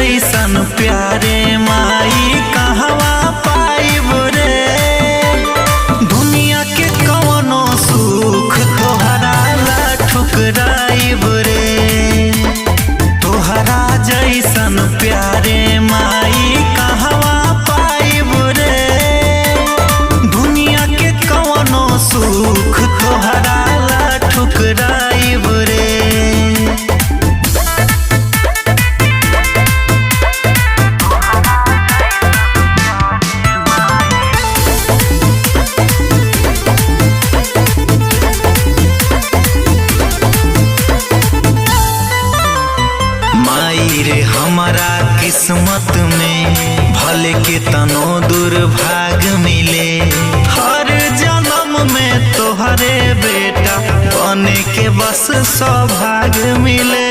जैसन प्यारे माई कहवा पाइब रे। दुनिया के कवनो सुख तोहरा ला ठुकराइब रे। तोहरा जैसन प्यारे माई कहवा पाइब रे। दुनिया के कवनो सुख तोहरा ला ठुकराइब रे। माई रे हमारा किस्मत में भले के तनो दुर्भाग मिले। हर जन्म में तोहरे बेटा बने के बस सौभाग्य मिले।